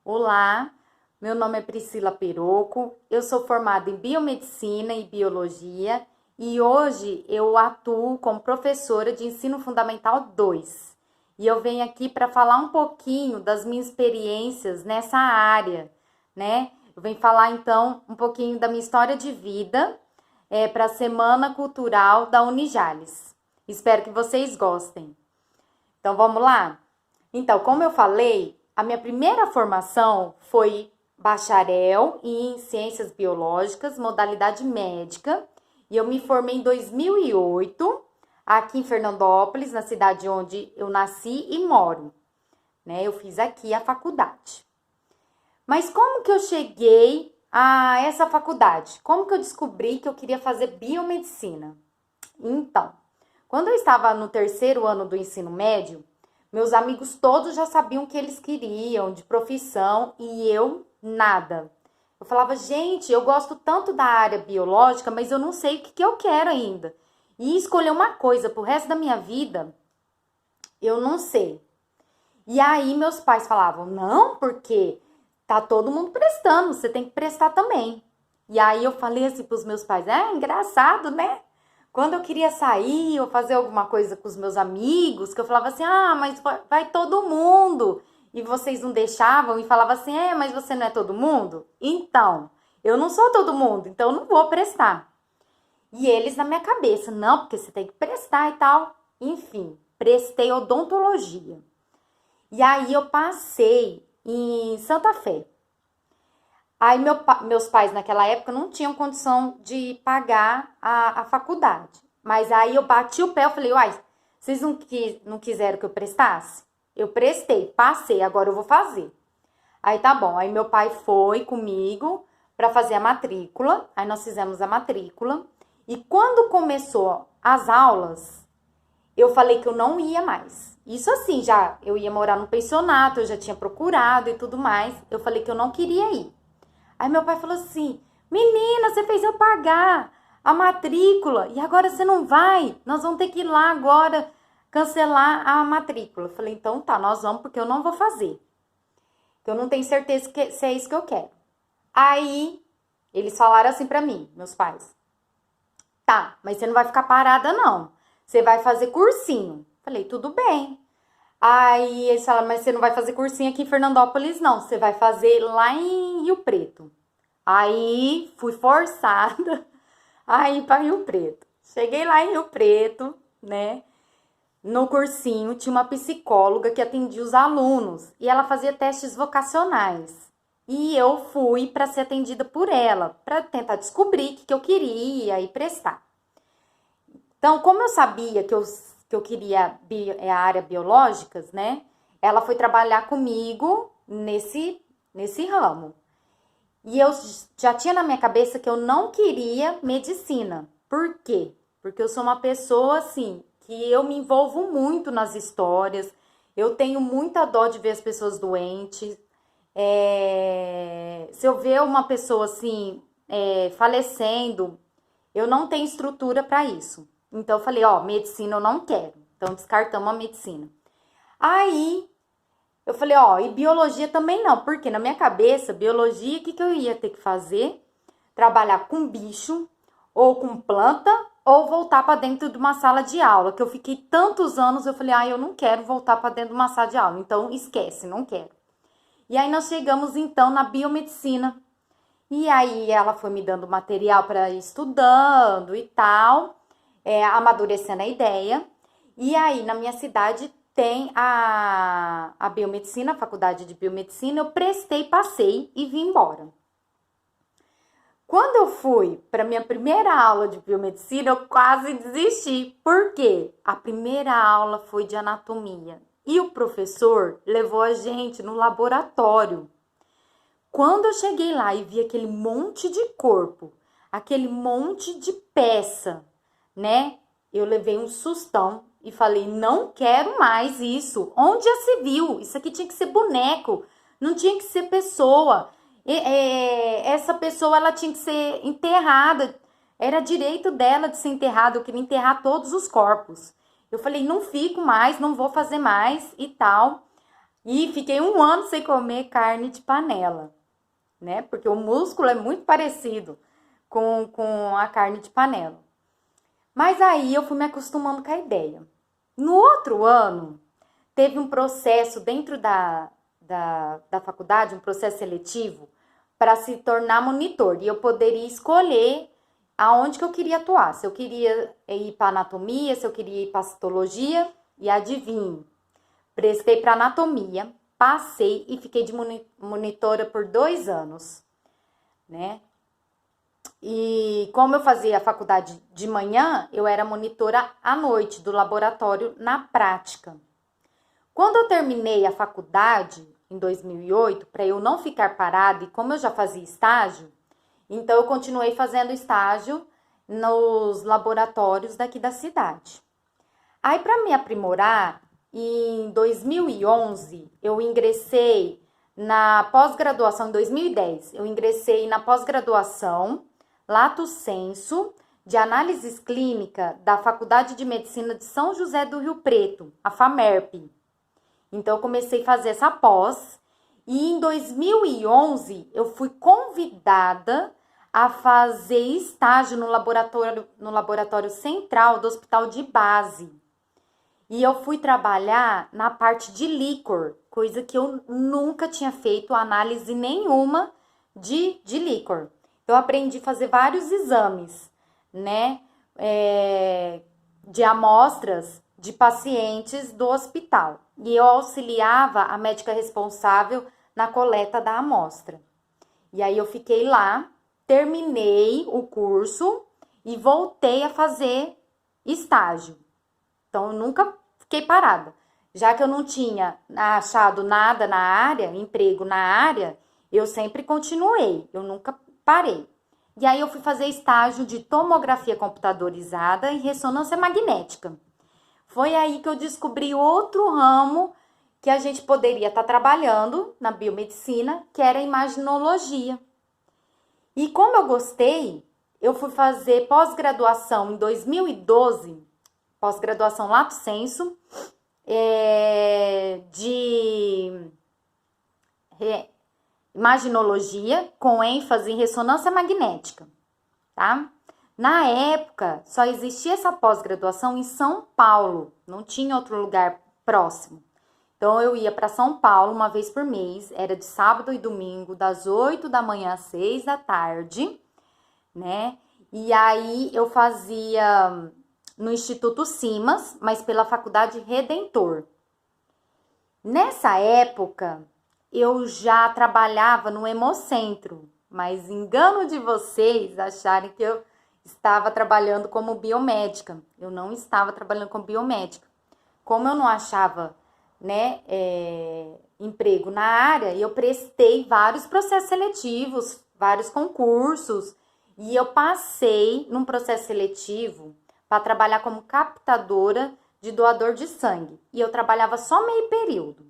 Olá, meu nome é Priscila Peroco, eu sou formada em Biomedicina e Biologia e hoje eu atuo como professora de Ensino Fundamental 2. E eu venho aqui para falar um pouquinho das minhas experiências nessa área, né? Eu venho falar então um pouquinho da minha história de vida para a Semana Cultural da Unijales. Espero que vocês gostem. Então vamos lá? Então, como eu falei, a minha primeira formação foi bacharel em Ciências Biológicas, modalidade médica, e eu me formei em 2008, aqui em Fernandópolis, na cidade onde eu nasci e moro, né? Eu fiz aqui a faculdade. Mas como que eu cheguei a essa faculdade? Como que eu descobri que eu queria fazer biomedicina? Então, quando eu estava no terceiro ano do ensino médio, meus amigos todos já sabiam o que eles queriam de profissão e eu nada. Eu falava, gente, eu gosto tanto da área biológica, mas eu não sei o que eu quero ainda. E escolher uma coisa pro resto da minha vida, eu não sei. E aí meus pais falavam, não, porque tá todo mundo prestando, você tem que prestar também. E aí eu falei assim pros meus pais, engraçado, né? Quando eu queria sair ou fazer alguma coisa com os meus amigos, que eu falava assim, mas vai todo mundo. E vocês não deixavam e falavam assim, mas você não é todo mundo? Então, eu não sou todo mundo, então eu não vou prestar. E eles na minha cabeça, não, porque você tem que prestar e tal. Enfim, prestei odontologia. E aí eu passei em Santa Fé. Aí meus pais naquela época não tinham condição de pagar a faculdade. Mas aí eu bati o pé, eu falei, uai, vocês não quiseram que eu prestasse? Eu prestei, passei, agora eu vou fazer. Aí tá bom, aí meu pai foi comigo para fazer a matrícula, aí nós fizemos a matrícula. E quando começou as aulas, eu falei que eu não ia mais. Isso assim, já eu ia morar no pensionato, eu já tinha procurado e tudo mais. Eu falei que eu não queria ir. Aí meu pai falou assim, menina, você fez eu pagar a matrícula e agora você não vai? Nós vamos ter que ir lá agora cancelar a matrícula. Eu falei, então tá, nós vamos porque eu não vou fazer. Eu não tenho certeza se é isso que eu quero. Aí eles falaram assim pra mim, meus pais. Tá, mas você não vai ficar parada não. Você vai fazer cursinho. Falei, tudo bem. Aí eles falaram, mas você não vai fazer cursinho aqui em Fernandópolis, não. Você vai fazer lá em Rio Preto. Aí fui forçada a ir para Rio Preto. Cheguei lá em Rio Preto, né? No cursinho tinha uma psicóloga que atendia os alunos e ela fazia testes vocacionais. E eu fui para ser atendida por ela, para tentar descobrir o que eu queria e prestar. Então, como eu sabia que eu queria a área biológicas, né? Ela foi trabalhar comigo nesse ramo. E eu já tinha na minha cabeça que eu não queria medicina. Por quê? Porque eu sou uma pessoa, assim, que eu me envolvo muito nas histórias. Eu tenho muita dó de ver as pessoas doentes. Se eu ver uma pessoa, assim, falecendo, eu não tenho estrutura para isso. Então, eu falei, medicina eu não quero. Então, descartamos a medicina. Aí, eu falei, e biologia também não. Porque na minha cabeça, biologia, o que eu ia ter que fazer? Trabalhar com bicho, ou com planta, ou voltar para dentro de uma sala de aula. Que eu fiquei tantos anos, eu falei, eu não quero voltar para dentro de uma sala de aula. Então, esquece, não quero. E aí, nós chegamos, então, na biomedicina. E aí, ela foi me dando material para ir estudando e tal. Amadurecendo a ideia. E aí, na minha cidade, tem a biomedicina, a faculdade de biomedicina. Eu prestei, passei e vim embora. Quando eu fui para minha primeira aula de biomedicina, eu quase desisti. Por quê? A primeira aula foi de anatomia. E o professor levou a gente no laboratório. Quando eu cheguei lá e vi aquele monte de corpo, aquele monte de peça, né? Eu levei um sustão e falei, não quero mais isso. Onde já se viu? Isso aqui tinha que ser boneco, não tinha que ser pessoa. Essa pessoa, ela tinha que ser enterrada. Era direito dela de ser enterrada, eu queria enterrar todos os corpos. Eu falei, não fico mais, não vou fazer mais e tal. E fiquei 1 ano sem comer carne de panela, né? Porque o músculo é muito parecido com a carne de panela. Mas aí eu fui me acostumando com a ideia. No outro ano, teve um processo dentro da faculdade, um processo seletivo, para se tornar monitor. E eu poderia escolher aonde que eu queria atuar. Se eu queria ir para anatomia, se eu queria ir para citologia. E adivinhe, prestei para anatomia, passei e fiquei de monitora por 2 anos, né? E como eu fazia a faculdade de manhã, eu era monitora à noite do laboratório na prática. Quando eu terminei a faculdade, em 2008, para eu não ficar parada, e como eu já fazia estágio, então eu continuei fazendo estágio nos laboratórios daqui da cidade. Aí, para me aprimorar, em 2011, eu ingressei na pós-graduação, em 2010, eu ingressei na pós-graduação Lato Sensu de Análises Clínica da Faculdade de Medicina de São José do Rio Preto, a FAMERP. Então, eu comecei a fazer essa pós e em 2011 eu fui convidada a fazer estágio no laboratório central do Hospital de Base. E eu fui trabalhar na parte de líquor, coisa que eu nunca tinha feito análise nenhuma de líquor. Eu aprendi a fazer vários exames, né, de amostras de pacientes do hospital. E eu auxiliava a médica responsável na coleta da amostra. E aí eu fiquei lá, terminei o curso e voltei a fazer estágio. Então, eu nunca fiquei parada. Já que eu não tinha achado nada na área, emprego na área, eu sempre continuei, eu nunca parei. E aí eu fui fazer estágio de tomografia computadorizada e ressonância magnética. Foi aí que eu descobri outro ramo que a gente poderia estar trabalhando na biomedicina, que era a imaginologia. E como eu gostei, eu fui fazer pós-graduação em 2012, pós-graduação Lato Sensu, de imaginologia, com ênfase em ressonância magnética, tá? Na época, só existia essa pós-graduação em São Paulo, não tinha outro lugar próximo. Então, eu ia para São Paulo uma vez por mês, era de sábado e domingo, das 8 da manhã às 6 da tarde, né? E aí, eu fazia no Instituto Simas, mas pela Faculdade Redentor. Nessa época, eu já trabalhava no Hemocentro, mas engano de vocês acharem que eu estava trabalhando como biomédica. Eu não estava trabalhando como biomédica. Como eu não achava, né, emprego na área, eu prestei vários processos seletivos, vários concursos, e eu passei num processo seletivo para trabalhar como captadora de doador de sangue. E eu trabalhava só meio período.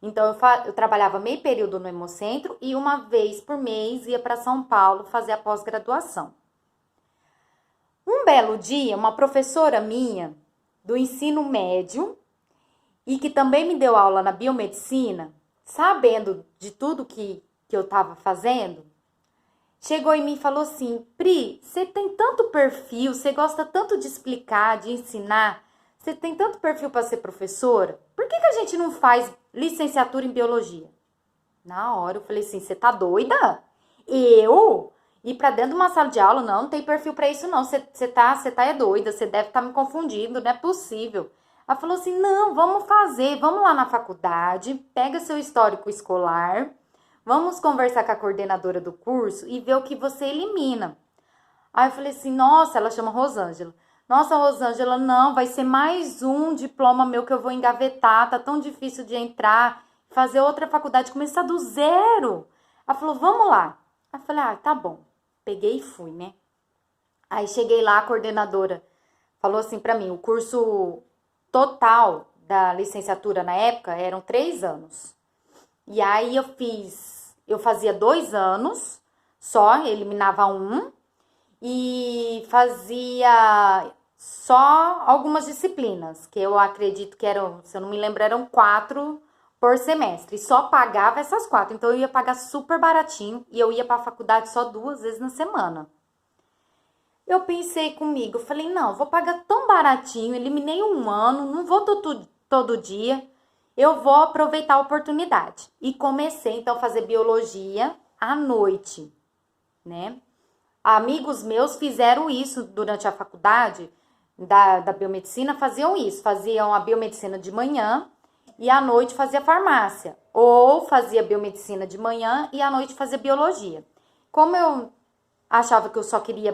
Então, eu trabalhava meio período no Hemocentro e uma vez por mês ia para São Paulo fazer a pós-graduação. Um belo dia, uma professora minha do ensino médio e que também me deu aula na biomedicina, sabendo de tudo que eu estava fazendo, chegou em mim e falou assim: Pri, você tem tanto perfil, você gosta tanto de explicar, de ensinar, você tem tanto perfil para ser professora, por que a gente não faz licenciatura em biologia? Na hora eu falei assim: você tá doida? Eu ir para dentro de uma sala de aula? Não tem perfil para isso não, você tá doida, você deve estar me confundindo, não é possível. Ela falou assim: não, vamos fazer, vamos lá na faculdade, pega seu histórico escolar, vamos conversar com a coordenadora do curso e ver o que você elimina. Aí eu falei assim: nossa, ela chama Rosângela. Nossa, Rosângela, não, vai ser mais um diploma meu que eu vou engavetar, tá tão difícil de entrar, fazer outra faculdade, começar do zero. Ela falou: vamos lá. Aí eu falei: ah, tá bom. Peguei e fui, né? Aí cheguei lá, a coordenadora falou assim pra mim: o curso total da licenciatura na época eram 3 anos. E aí eu fazia 2 anos só, eliminava um, e fazia só algumas disciplinas, que eu acredito que eram, se eu não me lembro, eram 4 por semestre. Só pagava essas 4. Então, eu ia pagar super baratinho e eu ia para a faculdade só 2 vezes na semana. Eu pensei comigo, eu falei, não, vou pagar tão baratinho, eliminei um ano, não vou todo dia, eu vou aproveitar a oportunidade. E comecei, então, a fazer biologia à noite, né? Amigos meus fizeram isso durante a faculdade da biomedicina, faziam isso, faziam a biomedicina de manhã e à noite fazia farmácia, ou fazia biomedicina de manhã e à noite fazia biologia. Como eu achava que eu só queria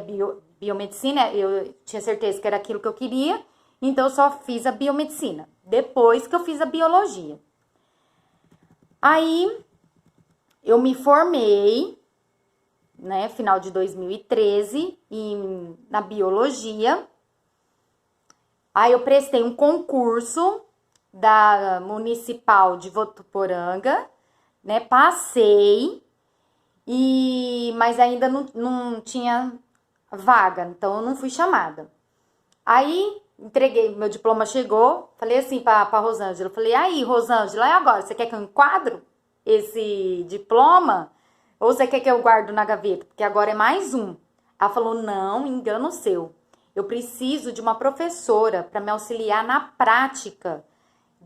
biomedicina, eu tinha certeza que era aquilo que eu queria, então eu só fiz a biomedicina, depois que eu fiz a biologia. Aí, eu me formei, né, final de 2013, na biologia. Aí, eu prestei um concurso da Municipal de Votuporanga, né, passei, mas ainda não tinha vaga, então eu não fui chamada. Aí, entreguei, meu diploma chegou, falei assim pra Rosângela, falei, aí, Rosângela, e agora, você quer que eu enquadro esse diploma? Ou você quer que eu guardo na gaveta? Porque agora é mais um. Ela falou, não, engano seu. Eu preciso de uma professora para me auxiliar na prática,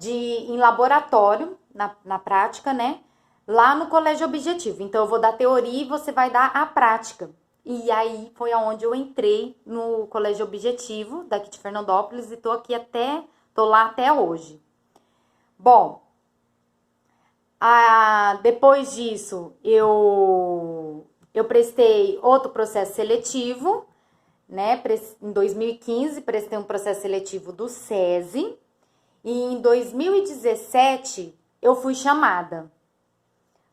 em laboratório, na prática, né? Lá no Colégio Objetivo. Então, eu vou dar teoria e você vai dar a prática. E aí, foi aonde eu entrei no Colégio Objetivo, daqui de Fernandópolis, e tô lá até hoje. Bom, depois disso, eu prestei outro processo seletivo, né? Em 2015, prestei um processo seletivo do SESI. E em 2017, eu fui chamada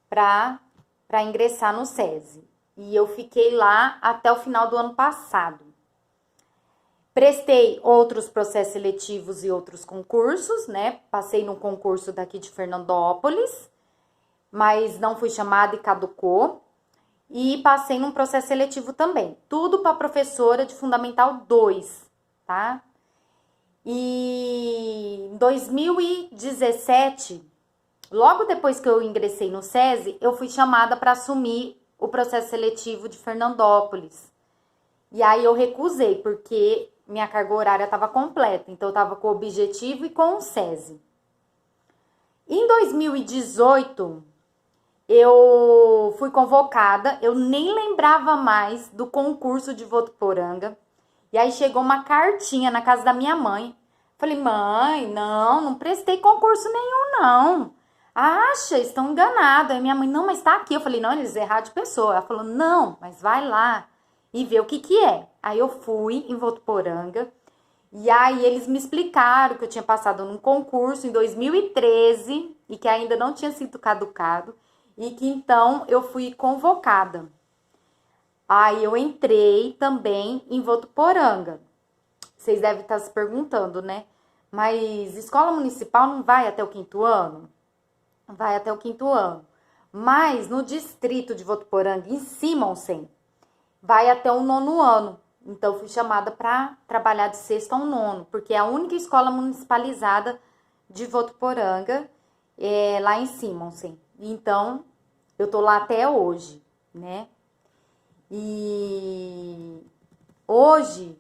para ingressar no SESI. E eu fiquei lá até o final do ano passado. Prestei outros processos seletivos e outros concursos, né? Passei num concurso daqui de Fernandópolis, mas não fui chamada e caducou. E passei num processo seletivo também. Tudo para professora de Fundamental 2, tá? E em 2017, logo depois que eu ingressei no SESI, eu fui chamada para assumir o processo seletivo de Fernandópolis. E aí eu recusei, porque minha carga horária estava completa. Então, eu estava com o Objetivo e com o SESI. Em 2018, eu fui convocada. Eu nem lembrava mais do concurso de Votuporanga. E aí, chegou uma cartinha na casa da minha mãe. Falei, mãe, não prestei concurso nenhum, não. Acha, estão enganados. Aí minha mãe, não, mas tá aqui. Eu falei, não, eles erraram de pessoa. Ela falou, não, mas vai lá e vê o que é. Aí eu fui em Votuporanga e aí eles me explicaram que eu tinha passado num concurso em 2013 e que ainda não tinha sido caducado e que então eu fui convocada. Aí eu entrei também em Votuporanga. Vocês devem estar se perguntando, né? Mas escola municipal não vai até o 5º ano? Vai até o 5º ano. Mas no distrito de Votuporanga, em Simonsen, vai até o 9º ano. Então, fui chamada para trabalhar de 6º ao 9º, porque é a única escola municipalizada de Votuporanga, lá em Simonsen. Então, eu tô lá até hoje, né? E hoje,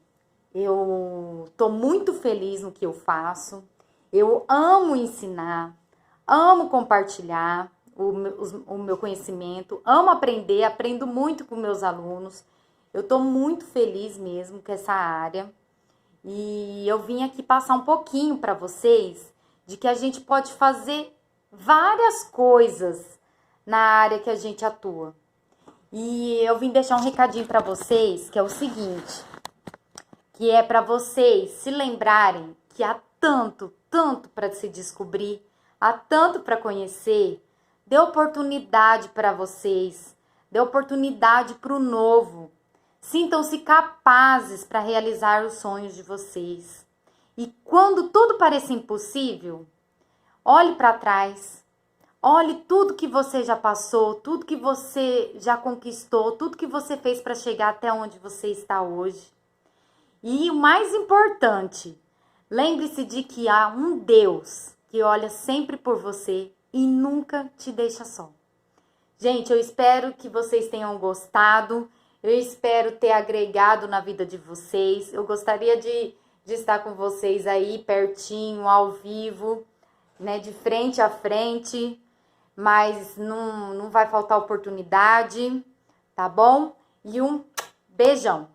eu tô muito feliz no que eu faço. Eu amo ensinar, amo compartilhar o meu conhecimento, amo aprender, aprendo muito com meus alunos. Eu tô muito feliz mesmo com essa área. E eu vim aqui passar um pouquinho para vocês de que a gente pode fazer várias coisas na área que a gente atua. E eu vim deixar um recadinho para vocês, que é o seguinte, que é para vocês se lembrarem que há tanto para se descobrir, há tanto para conhecer. Dê oportunidade para vocês, dê oportunidade para o novo. Sintam-se capazes para realizar os sonhos de vocês. E quando tudo parecer impossível, olhe para trás. Olhe tudo que você já passou, tudo que você já conquistou, tudo que você fez para chegar até onde você está hoje. E o mais importante, lembre-se de que há um Deus que olha sempre por você e nunca te deixa só. Gente, eu espero que vocês tenham gostado. Eu espero ter agregado na vida de vocês. Eu gostaria de estar com vocês aí pertinho, ao vivo, né, de frente a frente, mas não vai faltar oportunidade, tá bom? E um beijão!